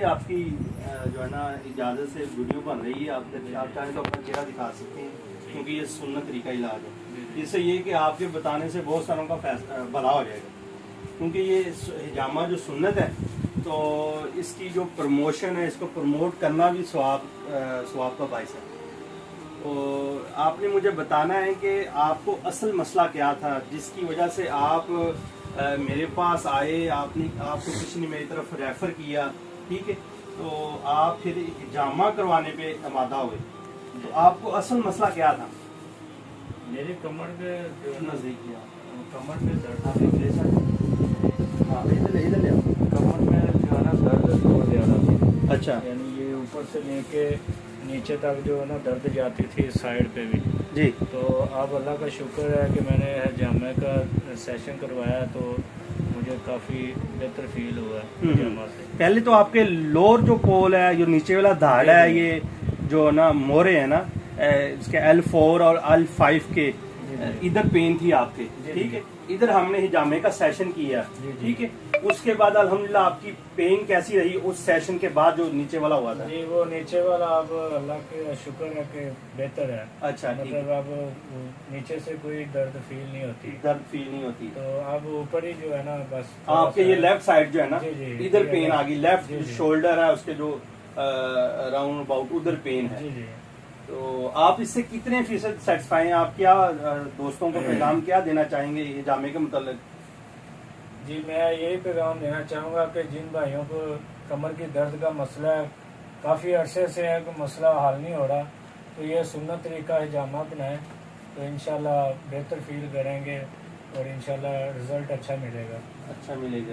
جی آپ کی جو ہے نا اجازت سے ویڈیو بن رہی ہے، آپ چاہیں تو اپنا چہرہ دکھا سکتے ہیں کیونکہ یہ سنت طریقہ علاج ہے. اس سے یہ کہ آپ کے بتانے سے بہت ساروں کا بھلا ہو جائے گا، کیونکہ یہ حجامہ جو سنت ہے تو اس کی جو پروموشن ہے، اس کو پروموٹ کرنا بھی ثواب کا باعث ہے. تو آپ نے مجھے بتانا ہے کہ آپ کو اصل مسئلہ کیا تھا جس کی وجہ سے آپ میرے پاس آئے. آپ کو کسی نے میری طرف ریفر کیا، ٹھیک ہے، تو آپ پھر حجامہ کروانے پہ آمادہ ہوئے. تو آپ کو اصل مسئلہ کیا تھا؟ میری کمر میں جو نزدیک کیا کمر میں درد کمر میں جو ہے نا درد بہت زیادہ تھی. اچھا یعنی یہ اوپر سے لے کے نیچے تک جو ہے نا درد جاتی تھی سائڈ پہ بھی. جی. تو اب اللہ کا شکر ہے کہ میں نے حجامہ کا سیشن کروایا تو مجھے کافی بہتر فیل ہوا ہے حجامہ سے. پہلے تو آپ کے لور جو پول ہے، جو نیچے والا دھاڑ ہے، یہ جو نا مورے ہیں نا اس کے L4 اور L5 کے ادھر پین تھی آپ کے، ٹھیک ہے. ادھر ہم نے حجامے کا سیشن کیا، ٹھیک ہے. اس کے بعد الحمدللہ آپ کی پین کیسی رہی اس سیشن کے بعد جو نیچے والا ہوا تھا؟ جی وہ نیچے والا اب اللہ کا شکر ہے کہ بہتر ہے. اچھا، مطلب اب نیچے سے کوئی درد فیل نہیں ہوتی. تو اب اوپر ہی جو ہے نا بس آپ کے یہ لیفٹ سائڈ جو ہے نا ادھر پین آ گئی، لیفٹ شولڈر ہے اس کے جو راؤنڈ اباؤٹ ادھر پین ہے. تو آپ اس سے کتنے فیصد سیٹسفائی ہیں؟ آپ کیا دوستوں کو پیغام کیا دینا چاہیں گے حجامے کے متعلق؟ جی میں یہی پیغام دینا چاہوں گا کہ جن بھائیوں کو کمر کی درد کا مسئلہ ہے، کافی عرصے سے ہے کہ مسئلہ حل نہیں ہو رہا، تو یہ سنت طریقہ حجامہ اپنائیں تو انشاءاللہ بہتر فیل کریں گے اور انشاءاللہ رزلٹ اچھا ملے گا.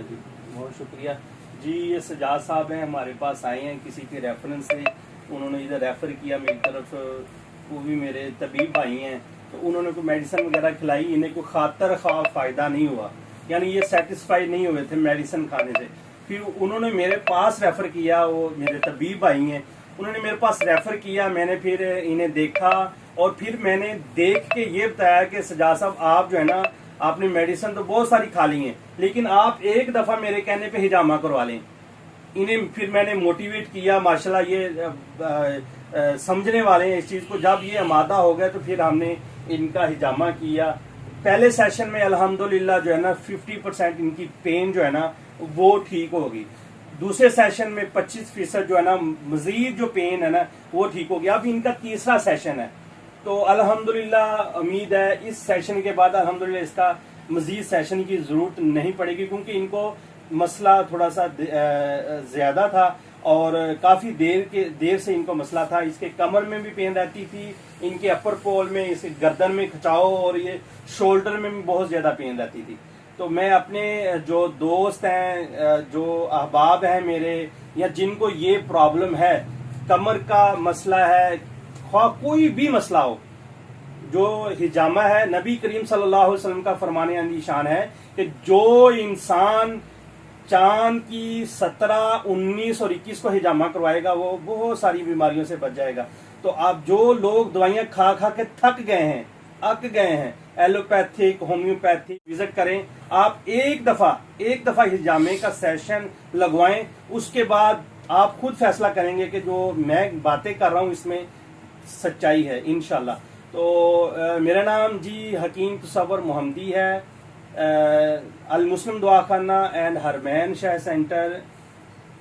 جی بہت شکریہ. جی یہ سجاد صاحب ہیں، ہمارے پاس آئے ہیں کسی کے ریفرنس سے. انہوں نے ادھر ریفر کیا میری طرف، وہ بھی میرے طبیب بھائی ہیں. تو انہوں نے کوئی میڈیسن وغیرہ کھلائی، انہیں کوئی خاطر خواہ فائدہ نہیں ہوا، یعنی یہ سیٹسفائی نہیں ہوئے تھے میڈیسن کھانے سے. پھر انہوں نے میرے پاس ریفر کیا، وہ میرے طبیب بھائی ہیں، انہوں نے میرے پاس ریفر کیا. میں نے پھر انہیں دیکھا اور پھر میں نے دیکھ کے یہ بتایا کہ سجاد صاحب آپ جو ہے نا آپ نے میڈیسن تو بہت ساری کھا لی ہیں لیکن آپ ایک دفعہ میرے کہنے پہ حجامہ کروا لیں. انہیں پھر میں نے موٹیویٹ کیا. ماشاءاللہ یہ سمجھنے والے ہیں اس چیز کو. جب یہ آمادہ ہو گئے تو پھر ہم نے ان کا حجامہ کیا. پہلے سیشن میں الحمدللہ جو ہے نا 50% ان کی پین جو ہے نا وہ ٹھیک ہوگی. دوسرے سیشن میں 25% جو ہے نا مزید جو پین ہے نا وہ ٹھیک ہوگی. اب ان کا تیسرا سیشن ہے تو الحمدللہ امید ہے اس سیشن کے بعد الحمدللہ اس کا مزید سیشن کی ضرورت نہیں پڑے گی، کیونکہ ان کو مسئلہ تھوڑا سا زیادہ تھا اور کافی دیر سے ان کو مسئلہ تھا. اس کے کمر میں بھی پین رہتی تھی، ان کے اپر پول میں، اس گردن میں کھچاؤ اور یہ شولڈر میں بھی بہت زیادہ پین رہتی تھی. تو میں اپنے جو دوست ہیں، جو احباب ہیں میرے، یا جن کو یہ پرابلم ہے، کمر کا مسئلہ ہے، خواہ کوئی بھی مسئلہ ہو، جو حجامہ ہے، نبی کریم صلی اللہ علیہ وسلم کا فرمان علی شان ہے کہ جو انسان چاند کی 17، 19 اور 21 کو حجامہ کروائے گا وہ بہت ساری بیماریوں سے بچ جائے گا. تو آپ جو لوگ دوائیاں کھا کھا کے تھک گئے ہیں، اک گئے ہیں، ایلوپیتھک، ہومیوپیتھک، وزٹ کریں. آپ ایک دفعہ حجامے کا سیشن لگوائیں، اس کے بعد آپ خود فیصلہ کریں گے کہ جو میں باتیں کر رہا ہوں اس میں سچائی ہے انشاءاللہ. تو میرا نام جی حکیم تصور محمدی ہے. المسلم دواخانہ اینڈ ہرمین شاہ سینٹر،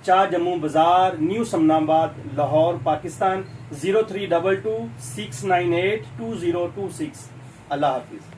چاہ جموں بازار، نیو سمنا آباد، لاہور، پاکستان. 0322 698 2026. اللہ حافظ.